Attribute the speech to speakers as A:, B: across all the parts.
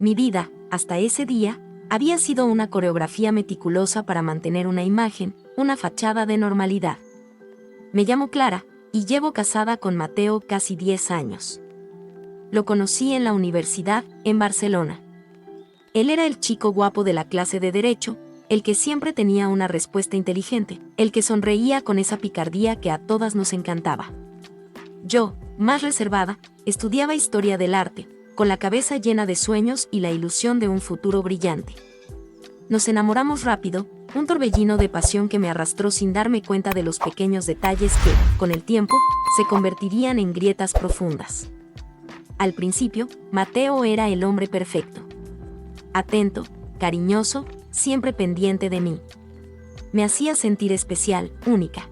A: Mi vida, hasta ese día, había sido una coreografía meticulosa para mantener una imagen, una fachada de normalidad. Me llamo Clara, y llevo casada con Mateo casi 10 años. Lo conocí en la universidad, en Barcelona. Él era el chico guapo de la clase de Derecho, el que siempre tenía una respuesta inteligente, el que sonreía con esa picardía que a todas nos encantaba. Yo, más reservada, estudiaba historia del arte, con la cabeza llena de sueños y la ilusión de un futuro brillante. Nos enamoramos rápido, un torbellino de pasión que me arrastró sin darme cuenta de los pequeños detalles que, con el tiempo, se convertirían en grietas profundas. Al principio, Mateo era el hombre perfecto. Atento, cariñoso, siempre pendiente de mí. Me hacía sentir especial, única.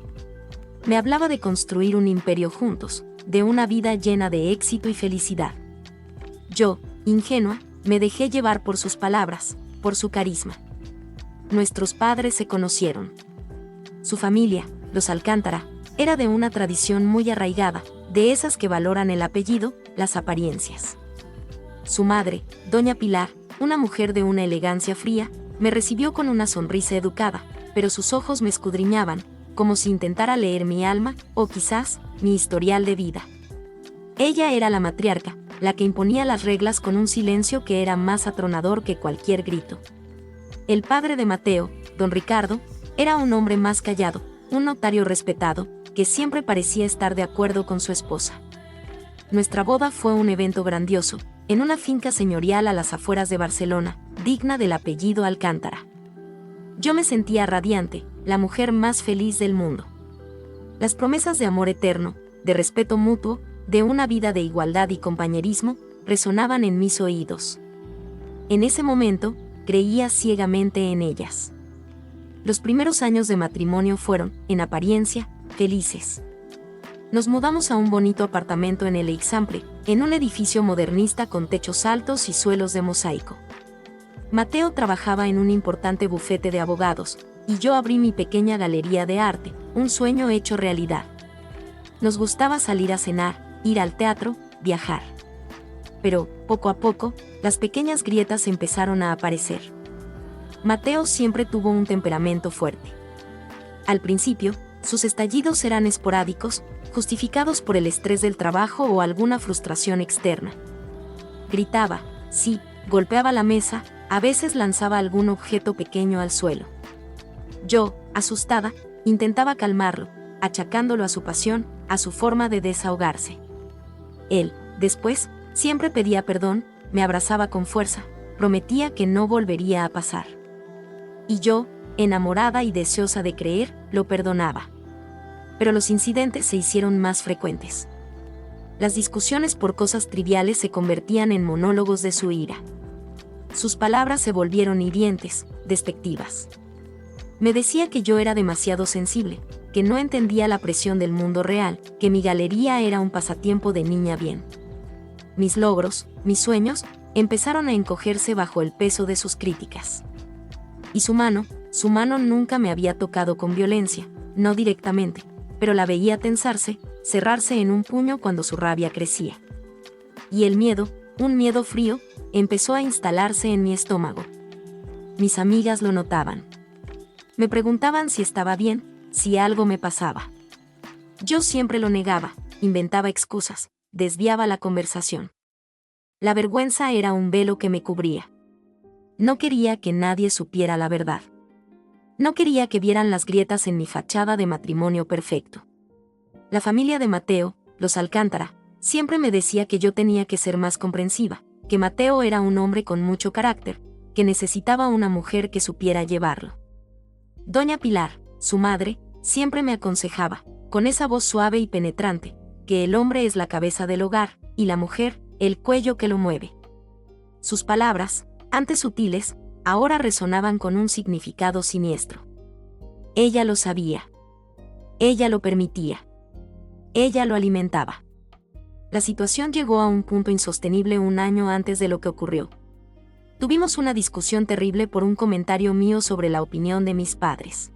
A: Me hablaba de construir un imperio juntos, de una vida llena de éxito y felicidad. Yo, ingenua, me dejé llevar por sus palabras, por su carisma. Nuestros padres se conocieron. Su familia, los Alcántara, era de una tradición muy arraigada, de esas que valoran el apellido, las apariencias. Su madre, doña Pilar, una mujer de una elegancia fría, me recibió con una sonrisa educada, pero sus ojos me escudriñaban, como si intentara leer mi alma, o quizás, mi historial de vida. Ella era la matriarca, la que imponía las reglas con un silencio que era más atronador que cualquier grito. El padre de Mateo, don Ricardo, era un hombre más callado, un notario respetado, que siempre parecía estar de acuerdo con su esposa. Nuestra boda fue un evento grandioso, en una finca señorial a las afueras de Barcelona, digna del apellido Alcántara. Yo me sentía radiante, la mujer más feliz del mundo. Las promesas de amor eterno, de respeto mutuo, de una vida de igualdad y compañerismo, resonaban en mis oídos. En ese momento, creía ciegamente en ellas. Los primeros años de matrimonio fueron, en apariencia, felices. Nos mudamos a un bonito apartamento en el Eixample, en un edificio modernista con techos altos y suelos de mosaico. Mateo trabajaba en un importante bufete de abogados, y yo abrí mi pequeña galería de arte, un sueño hecho realidad. Nos gustaba salir a cenar, ir al teatro, viajar. Pero, poco a poco, las pequeñas grietas empezaron a aparecer. Mateo siempre tuvo un temperamento fuerte. Al principio, sus estallidos eran esporádicos, justificados por el estrés del trabajo o alguna frustración externa. Gritaba, sí, golpeaba la mesa, a veces lanzaba algún objeto pequeño al suelo. Yo, asustada, intentaba calmarlo, achacándolo a su pasión, a su forma de desahogarse. Él, después, siempre pedía perdón, me abrazaba con fuerza, prometía que no volvería a pasar. Y yo, enamorada y deseosa de creer, lo perdonaba. Pero los incidentes se hicieron más frecuentes. Las discusiones por cosas triviales se convertían en monólogos de su ira. Sus palabras se volvieron hirientes, despectivas. Me decía que yo era demasiado sensible, que no entendía la presión del mundo real, que mi galería era un pasatiempo de niña bien. Mis logros, mis sueños, empezaron a encogerse bajo el peso de sus críticas. Y su mano nunca me había tocado con violencia, no directamente, pero la veía tensarse, cerrarse en un puño cuando su rabia crecía. Y el miedo, un miedo frío, empezó a instalarse en mi estómago. Mis amigas lo notaban. Me preguntaban si estaba bien, si algo me pasaba. Yo siempre lo negaba, inventaba excusas, desviaba la conversación. La vergüenza era un velo que me cubría. No quería que nadie supiera la verdad. No quería que vieran las grietas en mi fachada de matrimonio perfecto. La familia de Mateo, los Alcántara, siempre me decía que yo tenía que ser más comprensiva, que Mateo era un hombre con mucho carácter, que necesitaba una mujer que supiera llevarlo. Doña Pilar, su madre, siempre me aconsejaba, con esa voz suave y penetrante, que el hombre es la cabeza del hogar, y la mujer, el cuello que lo mueve. Sus palabras, antes sutiles, ahora resonaban con un significado siniestro. Ella lo sabía. Ella lo permitía. Ella lo alimentaba. La situación llegó a un punto insostenible un año antes de lo que ocurrió. Tuvimos una discusión terrible por un comentario mío sobre la opinión de mis padres.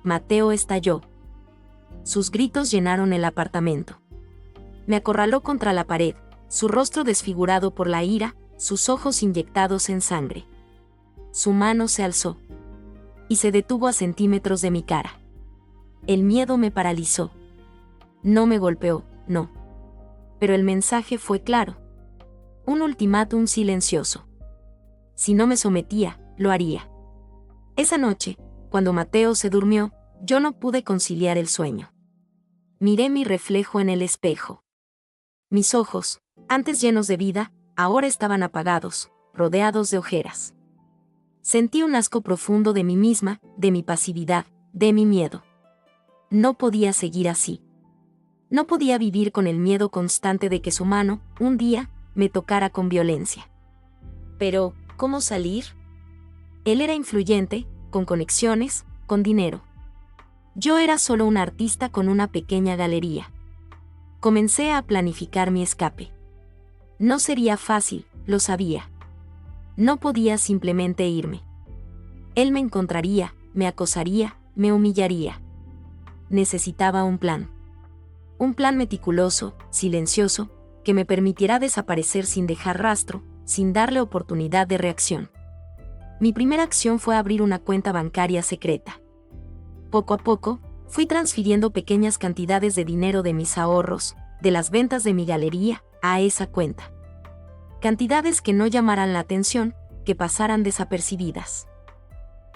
A: Mateo estalló. Sus gritos llenaron el apartamento. Me acorraló contra la pared, su rostro desfigurado por la ira, sus ojos inyectados en sangre. Su mano se alzó y se detuvo a centímetros de mi cara. El miedo me paralizó. No me golpeó, no. Pero el mensaje fue claro. Un ultimátum silencioso. Si no me sometía, lo haría. Esa noche, cuando Mateo se durmió, yo no pude conciliar el sueño. Miré mi reflejo en el espejo. Mis ojos, antes llenos de vida, ahora estaban apagados, rodeados de ojeras. Sentí un asco profundo de mí misma, de mi pasividad, de mi miedo. No podía seguir así. No podía vivir con el miedo constante de que su mano, un día, me tocara con violencia. Pero, ¿cómo salir? Él era influyente, con conexiones, con dinero. Yo era solo un artista con una pequeña galería. Comencé a planificar mi escape. No sería fácil, lo sabía. No podía simplemente irme. Él me encontraría, me acosaría, me humillaría. Necesitaba un plan. Un plan meticuloso, silencioso, que me permitiera desaparecer sin dejar rastro, sin darle oportunidad de reacción. Mi primera acción fue abrir una cuenta bancaria secreta. Poco a poco, fui transfiriendo pequeñas cantidades de dinero de mis ahorros, de las ventas de mi galería, a esa cuenta. Cantidades que no llamaran la atención, que pasaran desapercibidas.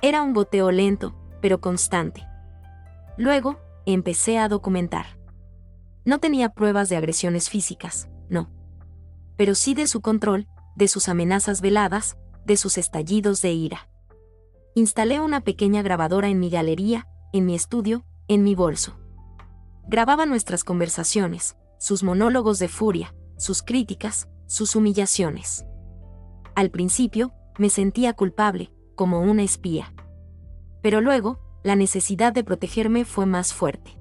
A: Era un goteo lento, pero constante. Luego, empecé a documentar. No tenía pruebas de agresiones físicas, no. Pero sí de su control, de sus amenazas veladas, de sus estallidos de ira. Instalé una pequeña grabadora en mi galería, en mi estudio, en mi bolso. Grababa nuestras conversaciones, sus monólogos de furia, sus críticas, sus humillaciones. Al principio, me sentía culpable, como una espía. Pero luego, la necesidad de protegerme fue más fuerte.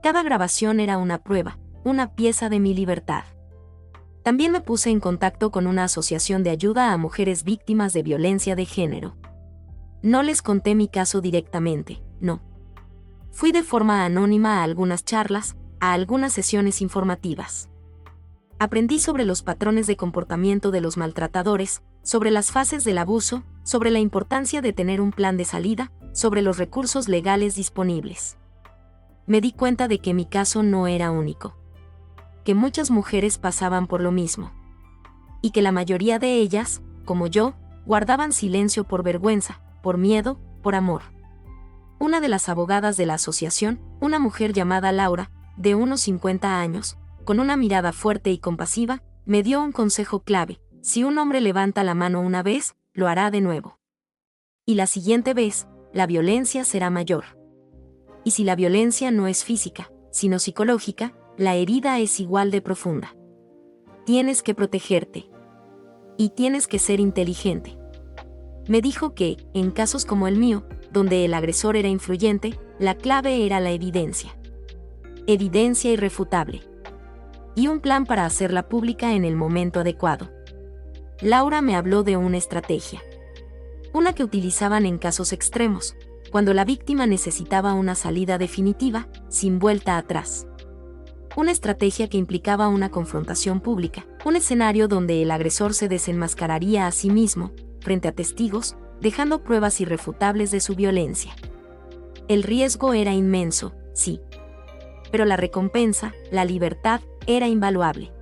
A: Cada grabación era una prueba, una pieza de mi libertad. También me puse en contacto con una asociación de ayuda a mujeres víctimas de violencia de género. No les conté mi caso directamente, no. Fui de forma anónima a algunas charlas, a algunas sesiones informativas. Aprendí sobre los patrones de comportamiento de los maltratadores, sobre las fases del abuso, sobre la importancia de tener un plan de salida, sobre los recursos legales disponibles. Me di cuenta de que mi caso no era único. Que muchas mujeres pasaban por lo mismo. Y que la mayoría de ellas, como yo, guardaban silencio por vergüenza, por miedo, por amor. Una de las abogadas de la asociación, una mujer llamada Laura, de unos 50 años, con una mirada fuerte y compasiva, me dio un consejo clave: si un hombre levanta la mano una vez, lo hará de nuevo. Y la siguiente vez, la violencia será mayor. Y si la violencia no es física, sino psicológica, la herida es igual de profunda. Tienes que protegerte. Y tienes que ser inteligente. Me dijo que, en casos como el mío, donde el agresor era influyente, la clave era la evidencia. Evidencia irrefutable. Y un plan para hacerla pública en el momento adecuado. Laura me habló de una estrategia. Una que utilizaban en casos extremos, cuando la víctima necesitaba una salida definitiva, sin vuelta atrás. Una estrategia que implicaba una confrontación pública, un escenario donde el agresor se desenmascararía a sí mismo, frente a testigos, dejando pruebas irrefutables de su violencia. El riesgo era inmenso, sí. Pero la recompensa, la libertad, era invaluable.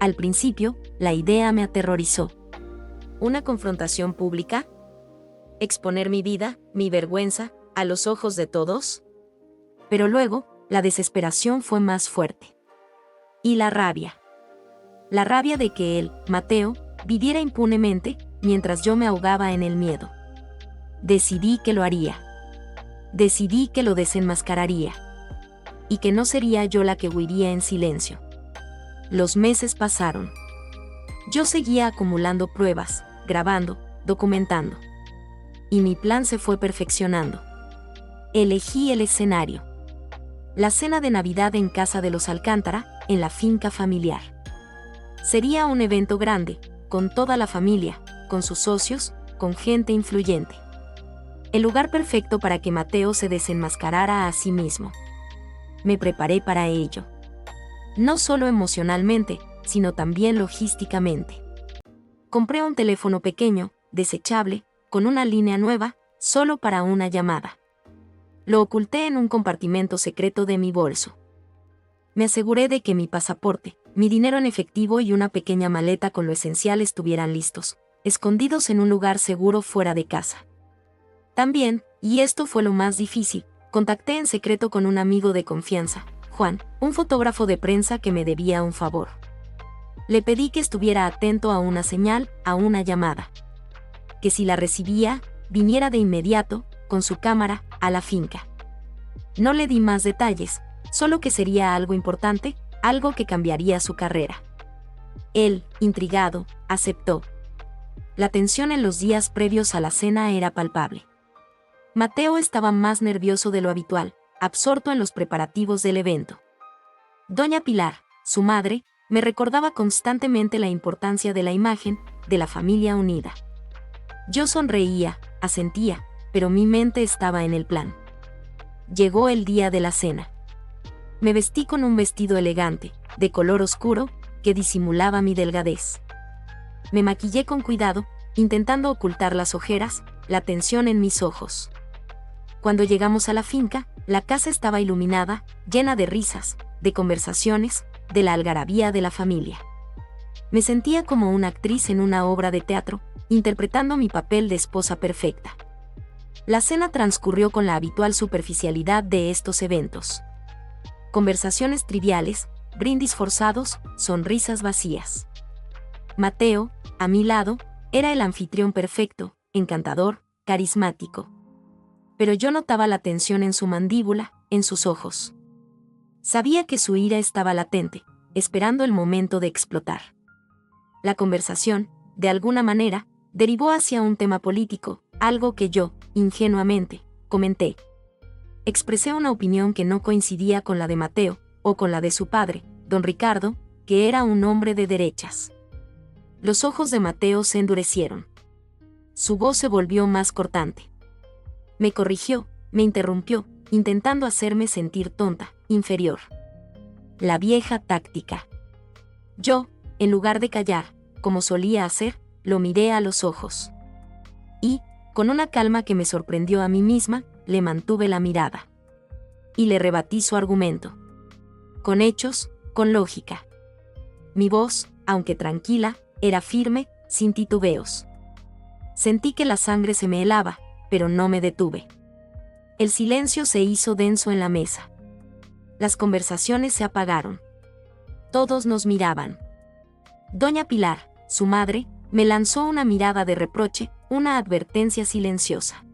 A: Al principio, la idea me aterrorizó. ¿Una confrontación pública? ¿Exponer mi vida, mi vergüenza, a los ojos de todos? Pero luego, la desesperación fue más fuerte. Y la rabia. La rabia de que él, Mateo, viviera impunemente, mientras yo me ahogaba en el miedo. Decidí que lo haría. Decidí que lo desenmascararía. Y que no sería yo la que huiría en silencio. Los meses pasaron. Yo seguía acumulando pruebas, grabando, documentando. Y mi plan se fue perfeccionando. Elegí el escenario. La cena de Navidad en casa de los Alcántara, en la finca familiar. Sería un evento grande, con toda la familia, con sus socios, con gente influyente. El lugar perfecto para que Mateo se desenmascarara a sí mismo. Me preparé para ello. No solo emocionalmente, sino también logísticamente. Compré un teléfono pequeño, desechable, con una línea nueva, solo para una llamada. Lo oculté en un compartimento secreto de mi bolso. Me aseguré de que mi pasaporte, mi dinero en efectivo y una pequeña maleta con lo esencial estuvieran listos, escondidos en un lugar seguro fuera de casa. También, y esto fue lo más difícil, contacté en secreto con un amigo de confianza, Juan, un fotógrafo de prensa que me debía un favor. Le pedí que estuviera atento a una señal, a una llamada. Que si la recibía, viniera de inmediato, con su cámara, a la finca. No le di más detalles, solo que sería algo importante, algo que cambiaría su carrera. Él, intrigado, aceptó. La tensión en los días previos a la cena era palpable. Mateo estaba más nervioso de lo habitual, absorto en los preparativos del evento. Doña Pilar, su madre, me recordaba constantemente la importancia de la imagen, de la familia unida. Yo sonreía, asentía, pero mi mente estaba en el plan. Llegó el día de la cena. Me vestí con un vestido elegante, de color oscuro, que disimulaba mi delgadez. Me maquillé con cuidado, intentando ocultar las ojeras, la tensión en mis ojos. Cuando llegamos a la finca, la casa estaba iluminada, llena de risas, de conversaciones, de la algarabía de la familia. Me sentía como una actriz en una obra de teatro, interpretando mi papel de esposa perfecta. La cena transcurrió con la habitual superficialidad de estos eventos. Conversaciones triviales, brindis forzados, sonrisas vacías. Mateo, a mi lado, era el anfitrión perfecto, encantador, carismático. Pero yo notaba la tensión en su mandíbula, en sus ojos. Sabía que su ira estaba latente, esperando el momento de explotar. La conversación, de alguna manera, derivó hacia un tema político, algo que yo, ingenuamente, comenté. Expresé una opinión que no coincidía con la de Mateo, o con la de su padre, don Ricardo, que era un hombre de derechas. Los ojos de Mateo se endurecieron. Su voz se volvió más cortante. Me corrigió, me interrumpió, intentando hacerme sentir tonta, inferior. La vieja táctica. Yo, en lugar de callar, como solía hacer, lo miré a los ojos. Y, con una calma que me sorprendió a mí misma, le mantuve la mirada. Y le rebatí su argumento. Con hechos, con lógica. Mi voz, aunque tranquila, era firme, sin titubeos. Sentí que la sangre se me helaba, pero no me detuve. El silencio se hizo denso en la mesa. Las conversaciones se apagaron. Todos nos miraban. Doña Pilar, su madre, me lanzó una mirada de reproche, una advertencia silenciosa.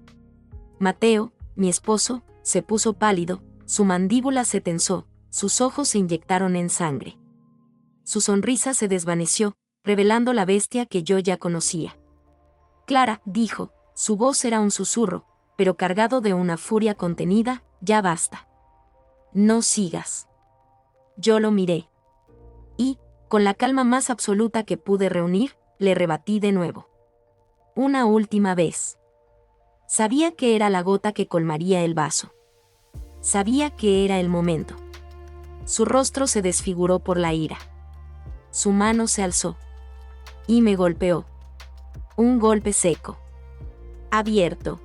A: Mateo, mi esposo, se puso pálido, su mandíbula se tensó, sus ojos se inyectaron en sangre. Su sonrisa se desvaneció, revelando la bestia que yo ya conocía. Clara, dijo, su voz era un susurro, pero cargado de una furia contenida, ya basta. No sigas. Yo lo miré. Y, con la calma más absoluta que pude reunir, le rebatí de nuevo. Una última vez. Sabía que era la gota que colmaría el vaso. Sabía que era el momento. Su rostro se desfiguró por la ira. Su mano se alzó. Y me golpeó. Un golpe seco. Abierto.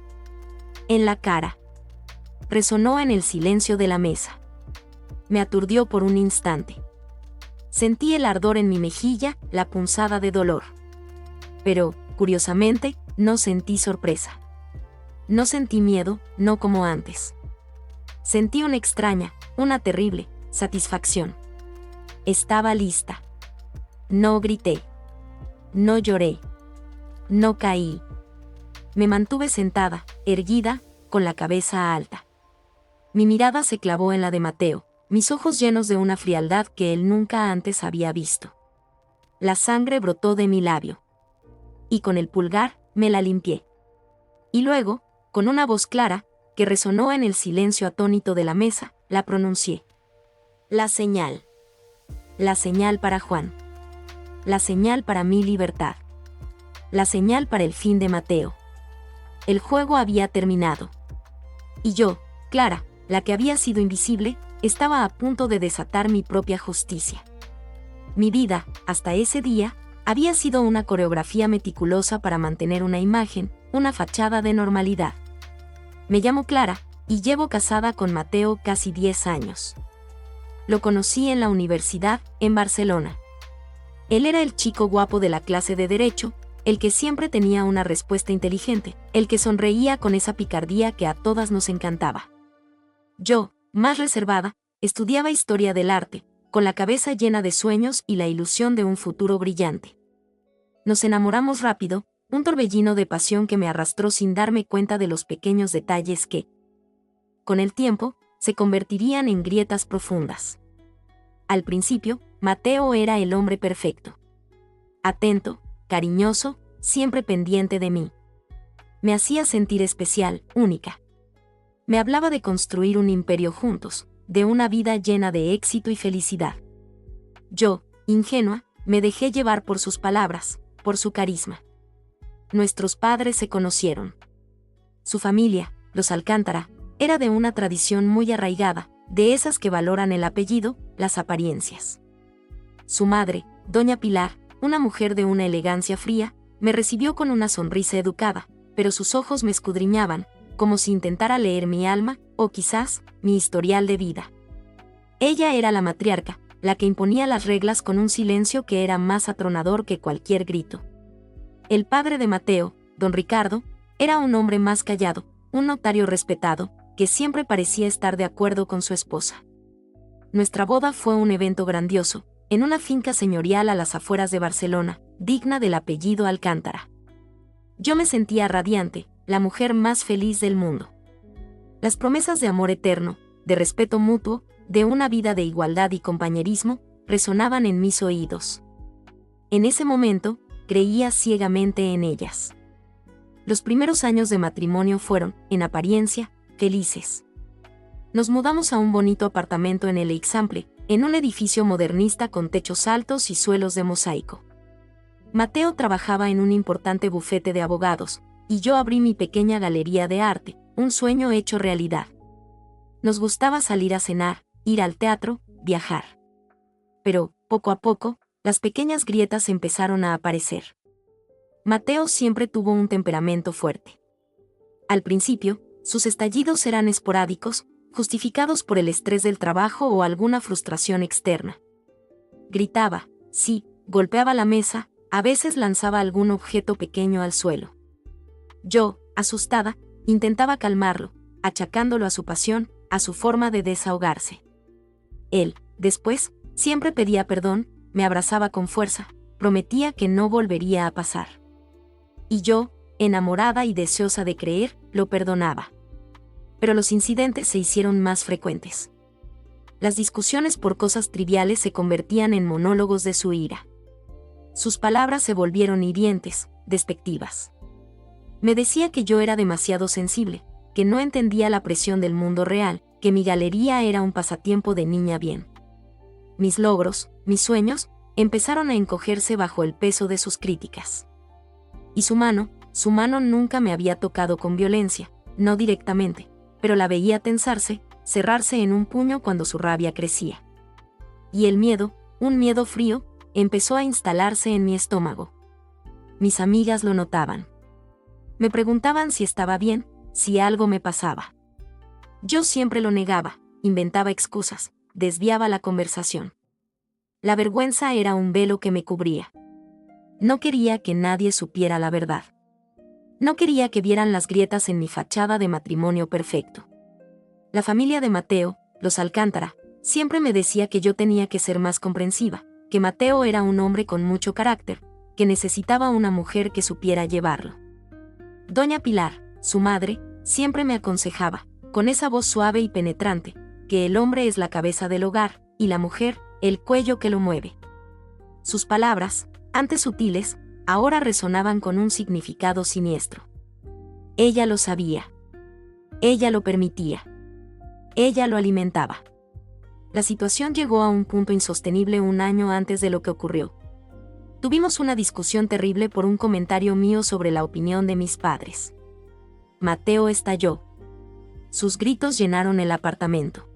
A: En la cara. Resonó en el silencio de la mesa. Me aturdió por un instante. Sentí el ardor en mi mejilla, la punzada de dolor. Pero, curiosamente, no sentí sorpresa. No sentí miedo, no como antes. Sentí una extraña, una terrible, satisfacción. Estaba lista. No grité. No lloré. No caí. Me mantuve sentada, erguida, con la cabeza alta. Mi mirada se clavó en la de Mateo, mis ojos llenos de una frialdad que él nunca antes había visto. La sangre brotó de mi labio. Y con el pulgar, me la limpié. Y luego, con una voz clara, que resonó en el silencio atónito de la mesa, la pronuncié. La señal. La señal para Juan. La señal para mi libertad. La señal para el fin de Mateo. El juego había terminado. Y yo, Clara, la que había sido invisible, estaba a punto de desatar mi propia justicia. Mi vida, hasta ese día, Había sido una coreografía meticulosa para mantener una imagen, una fachada de normalidad. Me llamo Clara, y llevo casada con Mateo casi 10 años. Lo conocí en la universidad, en Barcelona. Él era el chico guapo de la clase de Derecho, el que siempre tenía una respuesta inteligente, el que sonreía con esa picardía que a todas nos encantaba. Yo, más reservada, estudiaba historia del arte, con la cabeza llena de sueños y la ilusión de un futuro brillante. Nos enamoramos rápido, un torbellino de pasión que me arrastró sin darme cuenta de los pequeños detalles que, con el tiempo, se convertirían en grietas profundas. Al principio, Mateo era el hombre perfecto. Atento, cariñoso, siempre pendiente de mí. Me hacía sentir especial, única. Me hablaba de construir un imperio juntos, de una vida llena de éxito y felicidad. Yo, ingenua, me dejé llevar por sus palabras, por su carisma. Nuestros padres se conocieron. Su familia, los Alcántara, era de una tradición muy arraigada, de esas que valoran el apellido, las apariencias. Su madre, doña Pilar, una mujer de una elegancia fría, me recibió con una sonrisa educada, pero sus ojos me escudriñaban, como si intentara leer mi alma, o quizás, mi historial de vida. Ella era la matriarca, la que imponía las reglas con un silencio que era más atronador que cualquier grito. El padre de Mateo, don Ricardo, era un hombre más callado, un notario respetado, que siempre parecía estar de acuerdo con su esposa. Nuestra boda fue un evento grandioso, en una finca señorial a las afueras de Barcelona, digna del apellido Alcántara. Yo me sentía radiante, la mujer más feliz del mundo. Las promesas de amor eterno, de respeto mutuo, de una vida de igualdad y compañerismo, resonaban en mis oídos. En ese momento, creía ciegamente en ellas. Los primeros años de matrimonio fueron, en apariencia, felices. Nos mudamos a un bonito apartamento en el Eixample, en un edificio modernista con techos altos y suelos de mosaico. Mateo trabajaba en un importante bufete de abogados, y yo abrí mi pequeña galería de arte, un sueño hecho realidad. Nos gustaba salir a cenar, ir al teatro, viajar. Pero, poco a poco, las pequeñas grietas empezaron a aparecer. Mateo siempre tuvo un temperamento fuerte. Al principio, sus estallidos eran esporádicos, justificados por el estrés del trabajo o alguna frustración externa. Gritaba, sí, golpeaba la mesa, a veces lanzaba algún objeto pequeño al suelo. Yo, asustada, intentaba calmarlo, achacándolo a su pasión, a su forma de desahogarse. Él, después, siempre pedía perdón, me abrazaba con fuerza, prometía que no volvería a pasar. Y yo, enamorada y deseosa de creer, lo perdonaba. Pero los incidentes se hicieron más frecuentes. Las discusiones por cosas triviales se convertían en monólogos de su ira. Sus palabras se volvieron hirientes, despectivas. Me decía que yo era demasiado sensible, que no entendía la presión del mundo real, que mi galería era un pasatiempo de niña bien. Mis logros, mis sueños, empezaron a encogerse bajo el peso de sus críticas. Y su mano nunca me había tocado con violencia, no directamente, pero la veía tensarse, cerrarse en un puño cuando su rabia crecía. Y el miedo, un miedo frío, empezó a instalarse en mi estómago. Mis amigas lo notaban. Me preguntaban si estaba bien, si algo me pasaba. Yo siempre lo negaba, inventaba excusas, desviaba la conversación. La vergüenza era un velo que me cubría. No quería que nadie supiera la verdad. No quería que vieran las grietas en mi fachada de matrimonio perfecto. La familia de Mateo, los Alcántara, siempre me decía que yo tenía que ser más comprensiva, que Mateo era un hombre con mucho carácter, que necesitaba una mujer que supiera llevarlo. Doña Pilar, su madre, siempre me aconsejaba, con esa voz suave y penetrante, que el hombre es la cabeza del hogar, y la mujer, el cuello que lo mueve. Sus palabras, antes sutiles, ahora resonaban con un significado siniestro. Ella lo sabía. Ella lo permitía. Ella lo alimentaba. La situación llegó a un punto insostenible un año antes de lo que ocurrió. Tuvimos una discusión terrible por un comentario mío sobre la opinión de mis padres. Mateo estalló. Sus gritos llenaron el apartamento.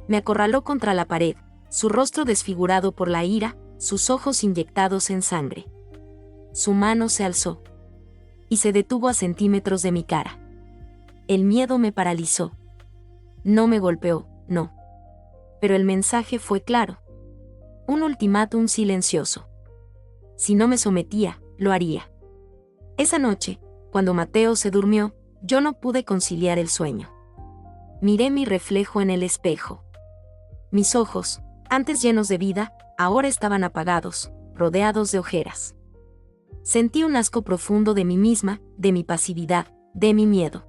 A: Me acorraló contra la pared, su rostro desfigurado por la ira, sus ojos inyectados en sangre. Su mano se alzó y se detuvo a centímetros de mi cara. El miedo me paralizó. No me golpeó, no. Pero el mensaje fue claro. Un ultimátum silencioso. Si no me sometía, lo haría. Esa noche, cuando Mateo se durmió, yo no pude conciliar el sueño. Miré mi reflejo en el espejo. Mis ojos, antes llenos de vida, ahora estaban apagados, rodeados de ojeras. Sentí un asco profundo de mí misma, de mi pasividad, de mi miedo.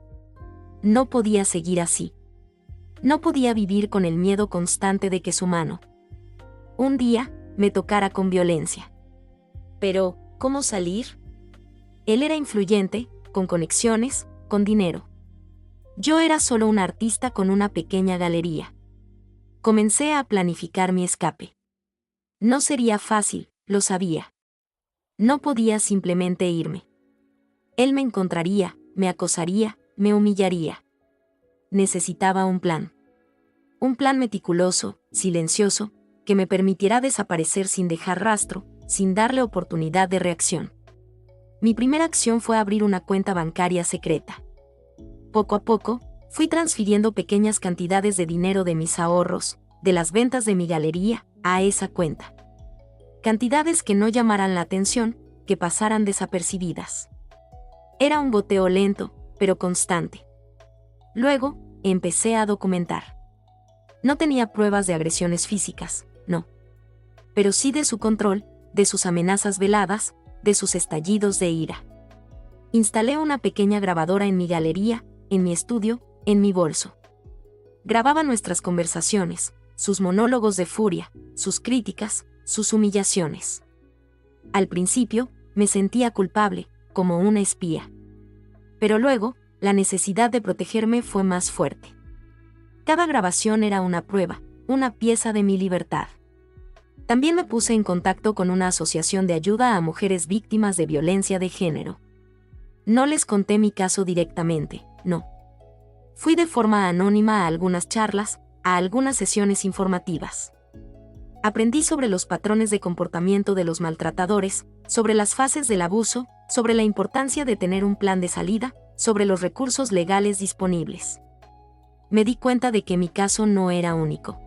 A: No podía seguir así. No podía vivir con el miedo constante de que su mano, un día, me tocara con violencia. Pero, ¿cómo salir? Él era influyente, con conexiones, con dinero. Yo era solo un artista con una pequeña galería. Comencé a planificar mi escape. No sería fácil, lo sabía. No podía simplemente irme. Él me encontraría, me acosaría, me humillaría. Necesitaba un plan. Un plan meticuloso, silencioso, que me permitiera desaparecer sin dejar rastro, sin darle oportunidad de reacción. Mi primera acción fue abrir una cuenta bancaria secreta. Poco a poco, fui transfiriendo pequeñas cantidades de dinero de mis ahorros, de las ventas de mi galería, a esa cuenta. Cantidades que no llamaran la atención, que pasaran desapercibidas. Era un goteo lento, pero constante. Luego, empecé a documentar. No tenía pruebas de agresiones físicas, no. Pero sí de su control, de sus amenazas veladas, de sus estallidos de ira. Instalé una pequeña grabadora en mi galería, en mi estudio, en mi bolso. Grababa nuestras conversaciones, sus monólogos de furia, sus críticas, sus humillaciones. Al principio, me sentía culpable, como una espía. Pero luego, la necesidad de protegerme fue más fuerte. Cada grabación era una prueba, una pieza de mi libertad. También me puse en contacto con una asociación de ayuda a mujeres víctimas de violencia de género. No les conté mi caso directamente, no. Fui de forma anónima a algunas charlas, a algunas sesiones informativas. Aprendí sobre los patrones de comportamiento de los maltratadores, sobre las fases del abuso, sobre la importancia de tener un plan de salida, sobre los recursos legales disponibles. Me di cuenta de que mi caso no era único.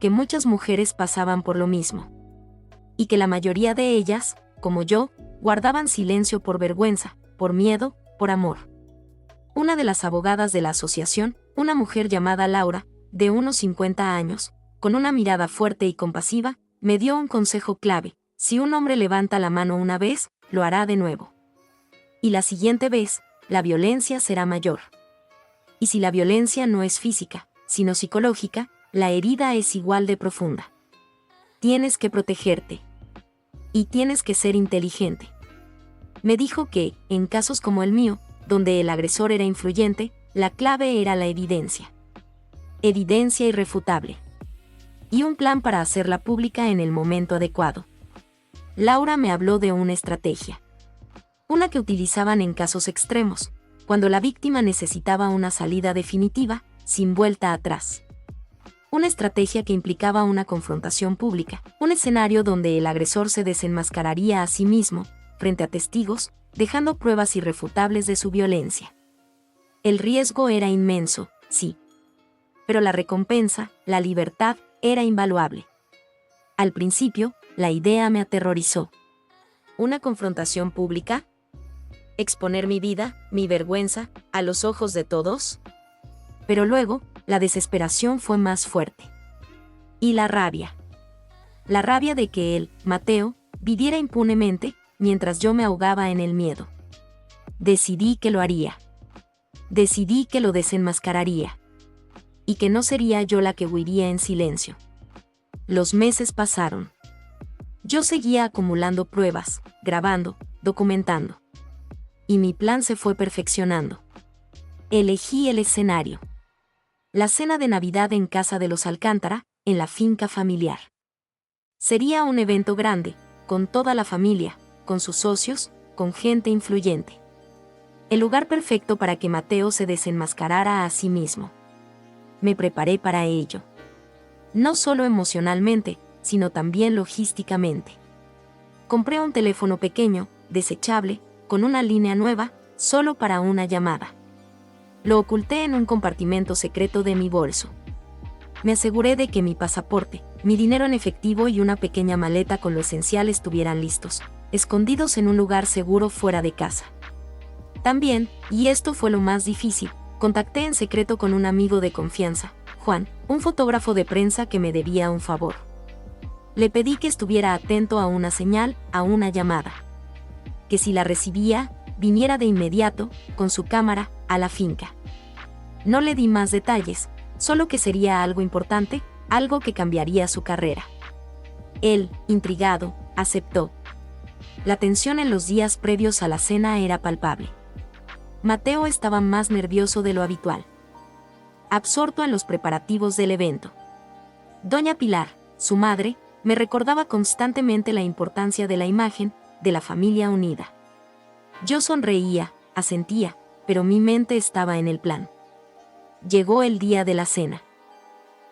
A: Que muchas mujeres pasaban por lo mismo. Y que la mayoría de ellas, como yo, guardaban silencio por vergüenza, por miedo, por amor. Una de las abogadas de la asociación, una mujer llamada Laura, de unos 50 años, con una mirada fuerte y compasiva, me dio un consejo clave: si un hombre levanta la mano una vez, lo hará de nuevo. Y la siguiente vez, la violencia será mayor. Y si la violencia no es física, sino psicológica, la herida es igual de profunda. Tienes que protegerte. Y tienes que ser inteligente. Me dijo que, en casos como el mío, donde el agresor era influyente, la clave era la evidencia. Evidencia irrefutable. Y un plan para hacerla pública en el momento adecuado. Laura me habló de una estrategia. Una que utilizaban en casos extremos, cuando la víctima necesitaba una salida definitiva, sin vuelta atrás. Una estrategia que implicaba una confrontación pública, un escenario donde el agresor se desenmascararía a sí mismo, frente a testigos, dejando pruebas irrefutables de su violencia. El riesgo era inmenso, sí. Pero la recompensa, la libertad, era invaluable. Al principio, la idea me aterrorizó. ¿Una confrontación pública? ¿Exponer mi vida, mi vergüenza, a los ojos de todos? Pero luego, la desesperación fue más fuerte. Y la rabia. La rabia de que él, Mateo, viviera impunemente, mientras yo me ahogaba en el miedo. Decidí que lo haría. Decidí que lo desenmascararía. Y que no sería yo la que huiría en silencio. Los meses pasaron. Yo seguía acumulando pruebas, grabando, documentando. Y mi plan se fue perfeccionando. Elegí el escenario. La cena de Navidad en casa de los Alcántara, en la finca familiar. Sería un evento grande, con toda la familia, con sus socios, con gente influyente. El lugar perfecto para que Mateo se desenmascarara a sí mismo. Me preparé para ello. No solo emocionalmente, sino también logísticamente. Compré un teléfono pequeño, desechable, con una línea nueva, solo para una llamada. Lo oculté en un compartimento secreto de mi bolso. Me aseguré de que mi pasaporte, mi dinero en efectivo y una pequeña maleta con lo esencial estuvieran listos, escondidos en un lugar seguro fuera de casa. También, y esto fue lo más difícil, contacté en secreto con un amigo de confianza, Juan, un fotógrafo de prensa que me debía un favor. Le pedí que estuviera atento a una señal, a una llamada. Que si la recibía, viniera de inmediato, con su cámara, a la finca. No le di más detalles, solo que sería algo importante, algo que cambiaría su carrera. Él, intrigado, aceptó. La tensión en los días previos a la cena era palpable. Mateo estaba más nervioso de lo habitual, absorto en los preparativos del evento. Doña Pilar, su madre, me recordaba constantemente la importancia de la imagen, de la familia unida. Yo sonreía, asentía, pero mi mente estaba en el plan. Llegó el día de la cena.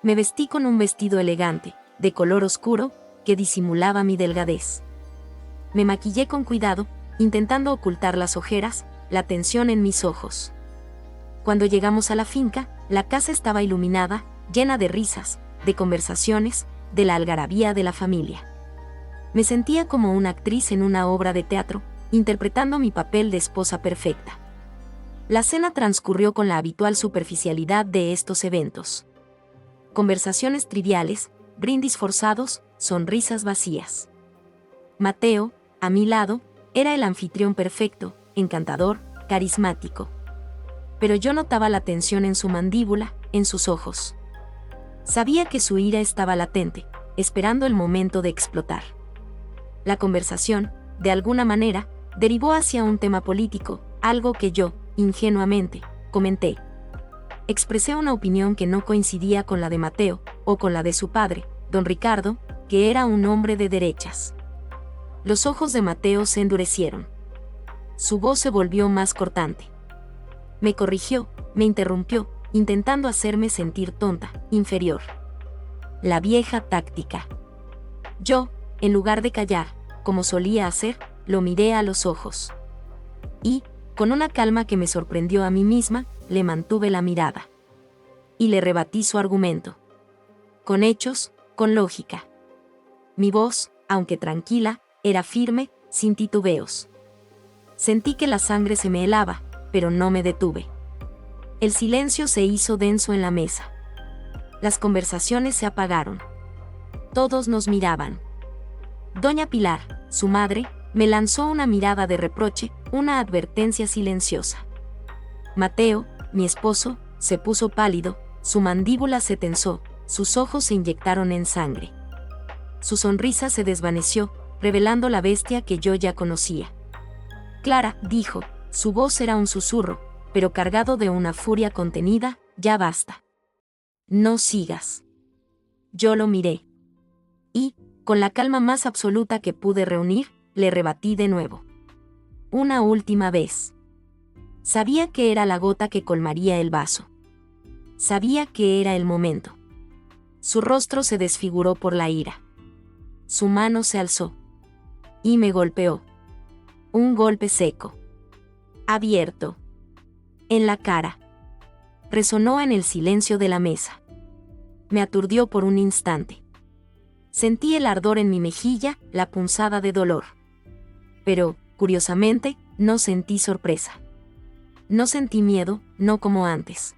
A: Me vestí con un vestido elegante, de color oscuro, que disimulaba mi delgadez. Me maquillé con cuidado, intentando ocultar las ojeras, la tensión en mis ojos. Cuando llegamos a la finca, la casa estaba iluminada, llena de risas, de conversaciones, de la algarabía de la familia. Me sentía como una actriz en una obra de teatro, interpretando mi papel de esposa perfecta. La cena transcurrió con la habitual superficialidad de estos eventos. Conversaciones triviales, brindis forzados, sonrisas vacías. Mateo, a mi lado, era el anfitrión perfecto, encantador, carismático. Pero yo notaba la tensión en su mandíbula, en sus ojos. Sabía que su ira estaba latente, esperando el momento de explotar. La conversación, de alguna manera, derivó hacia un tema político, algo que yo, ingenuamente, comenté. Expresé una opinión que no coincidía con la de Mateo, o con la de su padre, don Ricardo, que era un hombre de derechas. Los ojos de Mateo se endurecieron. Su voz se volvió más cortante. Me corrigió, me interrumpió, intentando hacerme sentir tonta, inferior. La vieja táctica. Yo, en lugar de callar, como solía hacer, lo miré a los ojos. Y, con una calma que me sorprendió a mí misma, le mantuve la mirada. Y le rebatí su argumento. Con hechos, con lógica. Mi voz, aunque tranquila, era firme, sin titubeos. Sentí que la sangre se me helaba, pero no me detuve. El silencio se hizo denso en la mesa. Las conversaciones se apagaron. Todos nos miraban. Doña Pilar, su madre, me lanzó una mirada de reproche, una advertencia silenciosa. Mateo, mi esposo, se puso pálido, su mandíbula se tensó, sus ojos se inyectaron en sangre. Su sonrisa se desvaneció, revelando la bestia que yo ya conocía. Clara, dijo, su voz era un susurro, pero cargado de una furia contenida, ya basta. No sigas. Yo lo miré. Y, con la calma más absoluta que pude reunir, le rebatí de nuevo. Una última vez. Sabía que era la gota que colmaría el vaso. Sabía que era el momento. Su rostro se desfiguró por la ira. Su mano se alzó. Y me golpeó. Un golpe seco. Abierto. En la cara. Resonó en el silencio de la mesa. Me aturdió por un instante. Sentí el ardor en mi mejilla, la punzada de dolor. Pero, curiosamente, no sentí sorpresa. No sentí miedo, no como antes.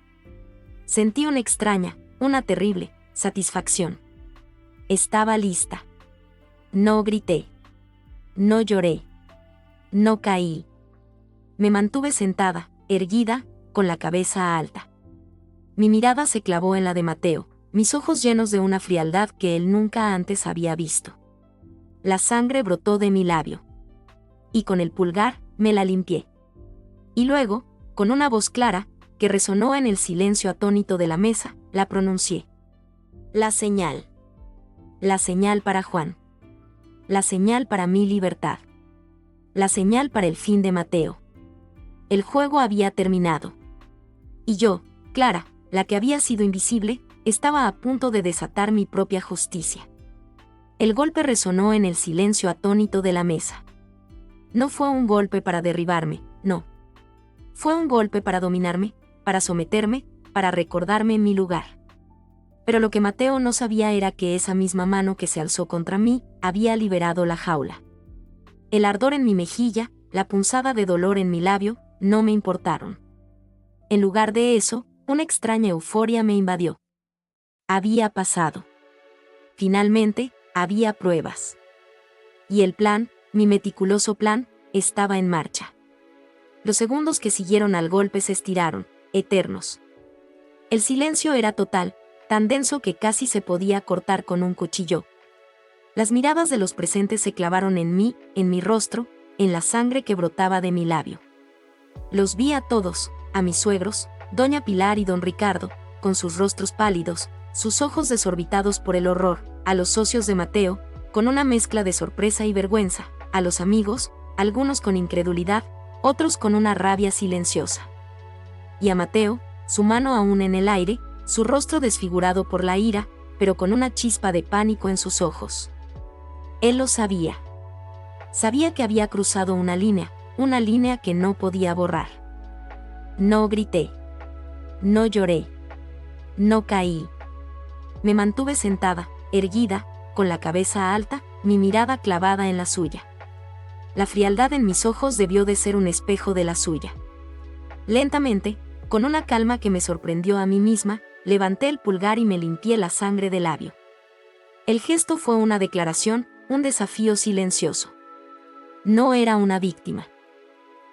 A: Sentí una extraña, una terrible, satisfacción. Estaba lista. No grité. No lloré. No caí. Me mantuve sentada, erguida, con la cabeza alta. Mi mirada se clavó en la de Mateo, mis ojos llenos de una frialdad que él nunca antes había visto. La sangre brotó de mi labio. Y con el pulgar, me la limpié. Y luego, con una voz clara, que resonó en el silencio atónito de la mesa, la pronuncié. La señal. La señal para Juan. La señal para mi libertad. La señal para el fin de Mateo. El juego había terminado. Y yo, Clara, la que había sido invisible, estaba a punto de desatar mi propia justicia. El golpe resonó en el silencio atónito de la mesa. No fue un golpe para derribarme, no. Fue un golpe para dominarme, para someterme, para recordarme mi lugar. Pero lo que Mateo no sabía era que esa misma mano que se alzó contra mí había liberado la jaula. El ardor en mi mejilla, la punzada de dolor en mi labio, no me importaron. En lugar de eso, una extraña euforia me invadió. Había pasado. Finalmente, había pruebas. Y el plan, mi meticuloso plan, estaba en marcha. Los segundos que siguieron al golpe se estiraron, eternos. El silencio era total, tan denso que casi se podía cortar con un cuchillo. Las miradas de los presentes se clavaron en mí, en mi rostro, en la sangre que brotaba de mi labio. Los vi a todos, a mis suegros, doña Pilar y don Ricardo, con sus rostros pálidos, sus ojos desorbitados por el horror, a los socios de Mateo, con una mezcla de sorpresa y vergüenza, a los amigos, algunos con incredulidad, otros con una rabia silenciosa. Y a Mateo, su mano aún en el aire, su rostro desfigurado por la ira, pero con una chispa de pánico en sus ojos. Él lo sabía. Sabía que había cruzado una línea que no podía borrar. No grité. No lloré. No caí. Me mantuve sentada, erguida, con la cabeza alta, mi mirada clavada en la suya. La frialdad en mis ojos debió de ser un espejo de la suya. Lentamente, con una calma que me sorprendió a mí misma, levanté el pulgar y me limpié la sangre del labio. El gesto fue una declaración, un desafío silencioso. No era una víctima.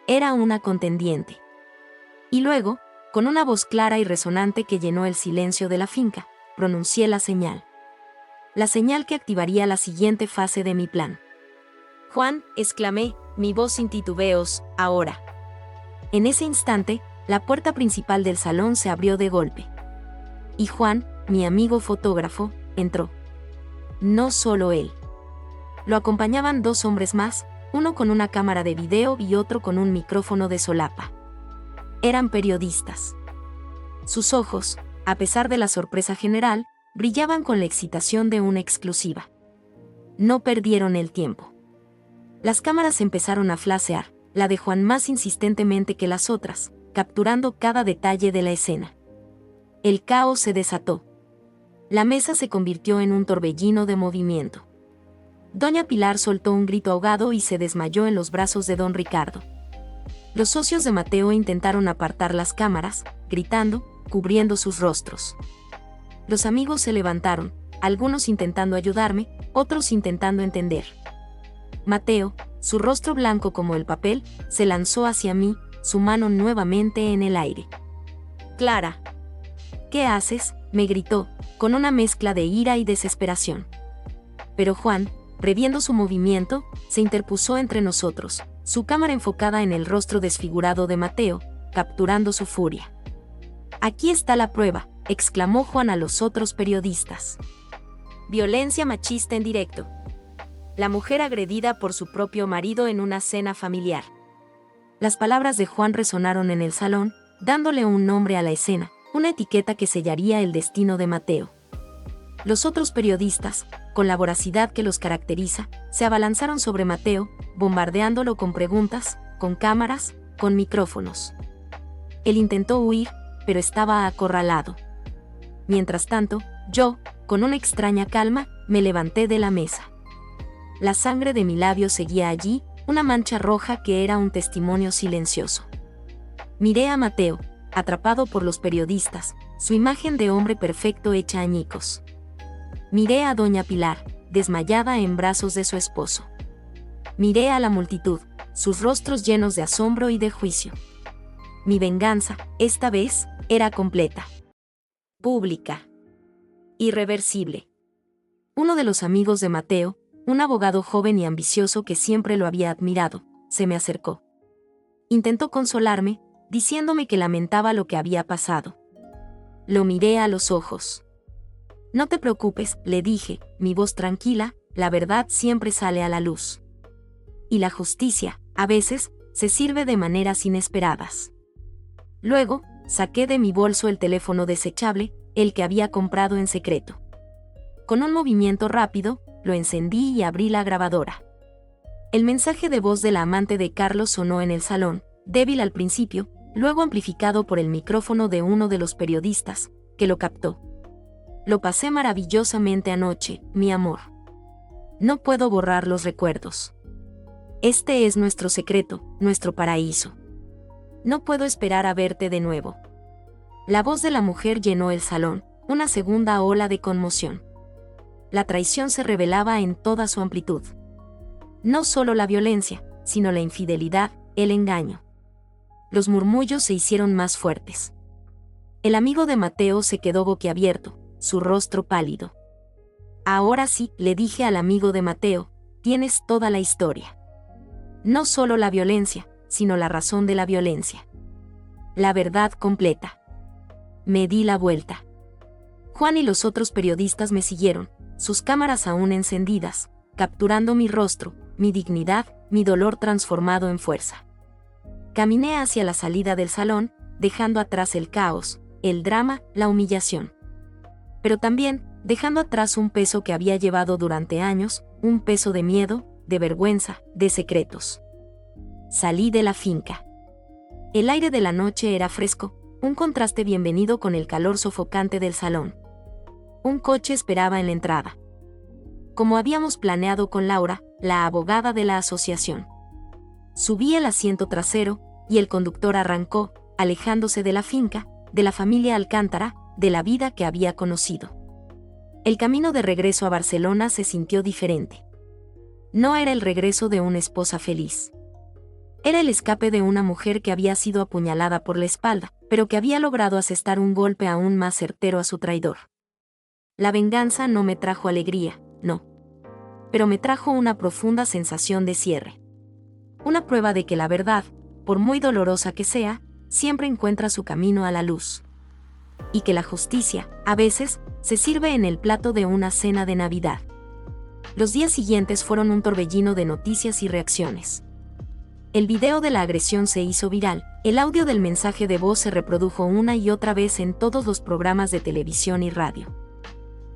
A: Era una contendiente. Y luego, con una voz clara y resonante que llenó el silencio de la finca, pronuncié la señal. La señal que activaría la siguiente fase de mi plan. Juan, exclamé, mi voz sin titubeos, ahora. En ese instante, la puerta principal del salón se abrió de golpe. Y Juan, mi amigo fotógrafo, entró. No solo él. Lo acompañaban 2 hombres más, uno con una cámara de video y otro con un micrófono de solapa. Eran periodistas. Sus ojos, a pesar de la sorpresa general, brillaban con la excitación de una exclusiva. No perdieron el tiempo. Las cámaras empezaron a flashear, la de Juan más insistentemente que las otras, capturando cada detalle de la escena. El caos se desató. La mesa se convirtió en un torbellino de movimiento. Doña Pilar soltó un grito ahogado y se desmayó en los brazos de don Ricardo. Los socios de Mateo intentaron apartar las cámaras, gritando, cubriendo sus rostros. Los amigos se levantaron, algunos intentando ayudarme, otros intentando entender. Mateo, su rostro blanco como el papel, se lanzó hacia mí, su mano nuevamente en el aire. «Clara, ¿qué haces?», me gritó, con una mezcla de ira y desesperación. Pero Juan, previendo su movimiento, se interpuso entre nosotros, su cámara enfocada en el rostro desfigurado de Mateo, capturando su furia. «Aquí está la prueba», exclamó Juan a los otros periodistas. Violencia machista en directo. La mujer agredida por su propio marido en una cena familiar. Las palabras de Juan resonaron en el salón, dándole un nombre a la escena, una etiqueta que sellaría el destino de Mateo. Los otros periodistas, con la voracidad que los caracteriza, se abalanzaron sobre Mateo, bombardeándolo con preguntas, con cámaras, con micrófonos. Él intentó huir, pero estaba acorralado. Mientras tanto, yo, con una extraña calma, me levanté de la mesa. La sangre de mi labio seguía allí, una mancha roja que era un testimonio silencioso. Miré a Mateo, atrapado por los periodistas, su imagen de hombre perfecto hecha añicos. Miré a doña Pilar, desmayada en brazos de su esposo. Miré a la multitud, sus rostros llenos de asombro y de juicio. Mi venganza, esta vez, era completa. Pública. Irreversible. Uno de los amigos de Mateo, un abogado joven y ambicioso que siempre lo había admirado, se me acercó. Intentó consolarme, diciéndome que lamentaba lo que había pasado. Lo miré a los ojos. «No te preocupes», le dije, mi voz tranquila, «la verdad siempre sale a la luz. Y la justicia, a veces, se sirve de maneras inesperadas». Luego, saqué de mi bolso el teléfono desechable, el que había comprado en secreto. Con un movimiento rápido, lo encendí y abrí la grabadora. El mensaje de voz de la amante de Carlos sonó en el salón, débil al principio, luego amplificado por el micrófono de uno de los periodistas, que lo captó. Lo pasé maravillosamente anoche, mi amor. No puedo borrar los recuerdos. Este es nuestro secreto, nuestro paraíso. No puedo esperar a verte de nuevo. La voz de la mujer llenó el salón, una segunda ola de conmoción. La traición se revelaba en toda su amplitud. No solo la violencia, sino la infidelidad, el engaño. Los murmullos se hicieron más fuertes. El amigo de Mateo se quedó boquiabierto, su rostro pálido. Ahora sí, le dije al amigo de Mateo, tienes toda la historia. No solo la violencia, sino la razón de la violencia. La verdad completa. Me di la vuelta. Juan y los otros periodistas me siguieron, sus cámaras aún encendidas, capturando mi rostro, mi dignidad, mi dolor transformado en fuerza. Caminé hacia la salida del salón, dejando atrás el caos, el drama, la humillación. Pero también, dejando atrás un peso que había llevado durante años, un peso de miedo, de vergüenza, de secretos. Salí de la finca. El aire de la noche era fresco, un contraste bienvenido con el calor sofocante del salón. Un coche esperaba en la entrada. Como habíamos planeado con Laura, la abogada de la asociación. Subí al asiento trasero, y el conductor arrancó, alejándose de la finca, de la familia Alcántara, de la vida que había conocido. El camino de regreso a Barcelona se sintió diferente. No era el regreso de una esposa feliz. Era el escape de una mujer que había sido apuñalada por la espalda, pero que había logrado asestar un golpe aún más certero a su traidor. La venganza no me trajo alegría, no. Pero me trajo una profunda sensación de cierre. Una prueba de que la verdad, por muy dolorosa que sea, siempre encuentra su camino a la luz. Y que la justicia, a veces, se sirve en el plato de una cena de Navidad. Los días siguientes fueron un torbellino de noticias y reacciones. El video de la agresión se hizo viral, el audio del mensaje de voz se reprodujo una y otra vez en todos los programas de televisión y radio.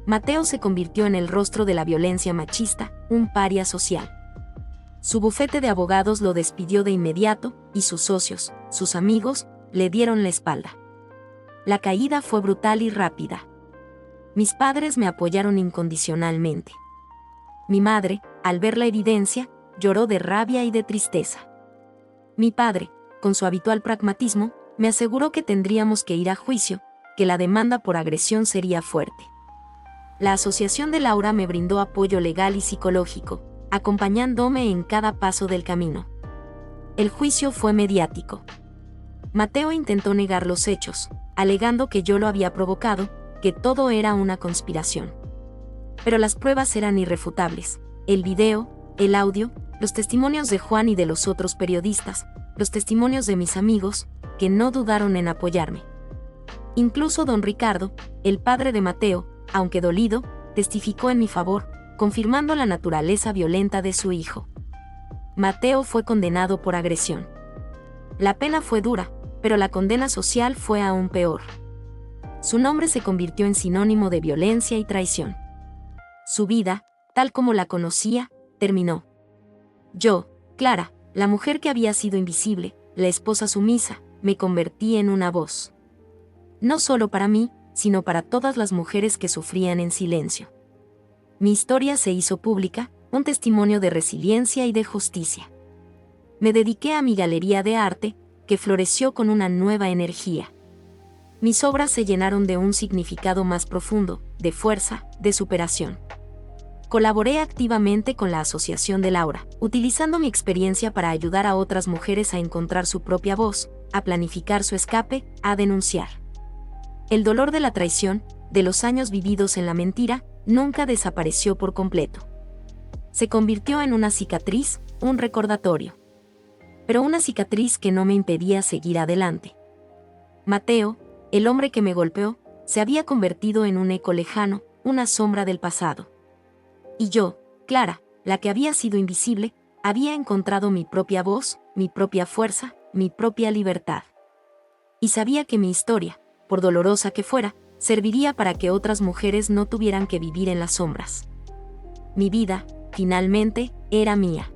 A: Mateo se convirtió en el rostro de la violencia machista, un paria social. Su bufete de abogados lo despidió de inmediato, y sus socios, sus amigos, le dieron la espalda. La caída fue brutal y rápida. Mis padres me apoyaron incondicionalmente. Mi madre, al ver la evidencia, lloró de rabia y de tristeza. Mi padre, con su habitual pragmatismo, me aseguró que tendríamos que ir a juicio, que la demanda por agresión sería fuerte. La asociación de Laura me brindó apoyo legal y psicológico, acompañándome en cada paso del camino. El juicio fue mediático. Mateo intentó negar los hechos, alegando que yo lo había provocado, que todo era una conspiración. Pero las pruebas eran irrefutables: el video, el audio, los testimonios de Juan y de los otros periodistas, los testimonios de mis amigos, que no dudaron en apoyarme. Incluso don Ricardo, el padre de Mateo, aunque dolido, testificó en mi favor, confirmando la naturaleza violenta de su hijo. Mateo fue condenado por agresión. La pena fue dura, pero la condena social fue aún peor. Su nombre se convirtió en sinónimo de violencia y traición. Su vida, tal como la conocía, terminó. Yo, Clara, la mujer que había sido invisible, la esposa sumisa, me convertí en una voz. No solo para mí, sino para todas las mujeres que sufrían en silencio. Mi historia se hizo pública, un testimonio de resiliencia y de justicia. Me dediqué a mi galería de arte, que floreció con una nueva energía. Mis obras se llenaron de un significado más profundo, de fuerza, de superación. Colaboré activamente con la Asociación de Laura, utilizando mi experiencia para ayudar a otras mujeres a encontrar su propia voz, a planificar su escape, a denunciar. El dolor de la traición, de los años vividos en la mentira, nunca desapareció por completo. Se convirtió en una cicatriz, un recordatorio. Pero una cicatriz que no me impedía seguir adelante. Mateo, el hombre que me golpeó, se había convertido en un eco lejano, una sombra del pasado. Y yo, Clara, la que había sido invisible, había encontrado mi propia voz, mi propia fuerza, mi propia libertad. Y sabía que mi historia, por dolorosa que fuera, serviría para que otras mujeres no tuvieran que vivir en las sombras. Mi vida, finalmente, era mía.